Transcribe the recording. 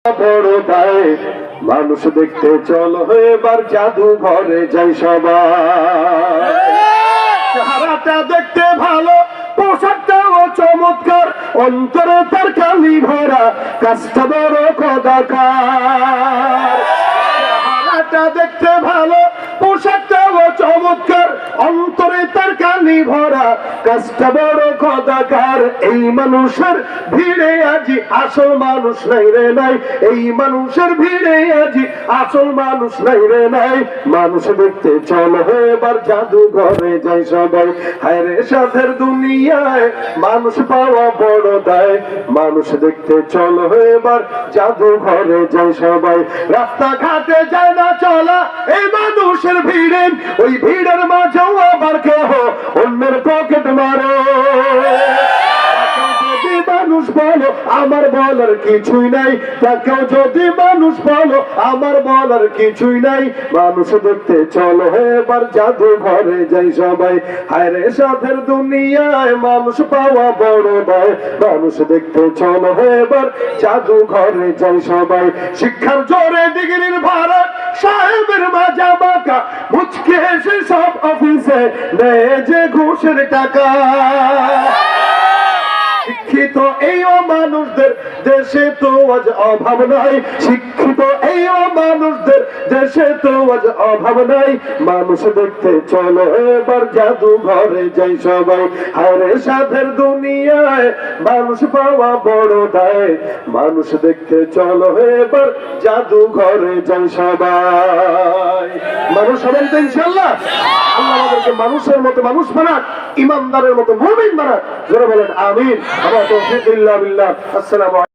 বড় দায় মানুষ দেখতে চলো এবার জাদু ঘরে যাই সবাই। চেহারাটা দেখতে ভালো, পোশাকটাও চমৎকার, অন্তরে তার কালি ভরা, কাজটা বড় কদাকার। চেহারাটা দেখতে ভালো, পোশাকটাও চমৎকার, অন্তরে তার কালি ভরা, কাজটা বড় কদাকার। এই মানুষের ভিড়ে আজি আসল মানুষ নাই রে নাই, এই মানুষের ভিড়ে আজি আসল মানুষ নাই রে নাই। মানুষ দেখতে চলো এবার জাদু ঘরে যাই সবাই। হায় রে সাধের দুনিয়ায় মানুষ পাওয়া বড় দায়, মানুষ দেখতে চলো এবার জাদু ঘরে যাই সবাই। রাস্তাঘাটে যায় না চলা এই মানুষের ভিড়ে, ওই ভিড়ের মাঝেও আবার কেহ অন্যের পকেট মারে। মানুষ বলো আমার বলার কিছুই নাই, তাকেও যদি মানুষ বলো আমার বলার কিছুই নাই। মানুষ দেখতে চলো এবার জাদু ঘরে যাই সবাই। হায় রে সাধের দুনিয়ায় মানুষ পাওয়া বড় দায়, মানুষ দেখতে চলো এবার জাদু ঘরে যাই সবাই। শিক্ষার জোরে ডিগ্রির ভাড়া, সাহেবের মাজা বাঁকা, মুচকে এসে সব অফিসে দেয় যে ঘুষের টাকা। শিক্ষিত এই মানুষদের দেশে তো আজ অভাব নাই, শিক্ষিত এই মানুষদের দেশে তো আজ অভাব নাই। মানুষ দেখতে চলো এবার জাদু ঘরে যাই সবাই। হায়রে সাধের দুনিয়ায় মানুষ পাওয়া বড় দায়, মানুষ দেখতে চলো এবার জাদু ঘরে যাই সবাই। মানুষ হবেন তো ইনশাআল্লাহ। আল্লাহ আমাদেরকে মানুষের মতো মানুষ বানাক, ইমানদারের মতো মুমিন বানাক। জোরে বলেন আমিন। আমার তৌফিক ইল্লা বিল্লাহ। আসসালামু আলাইকুম।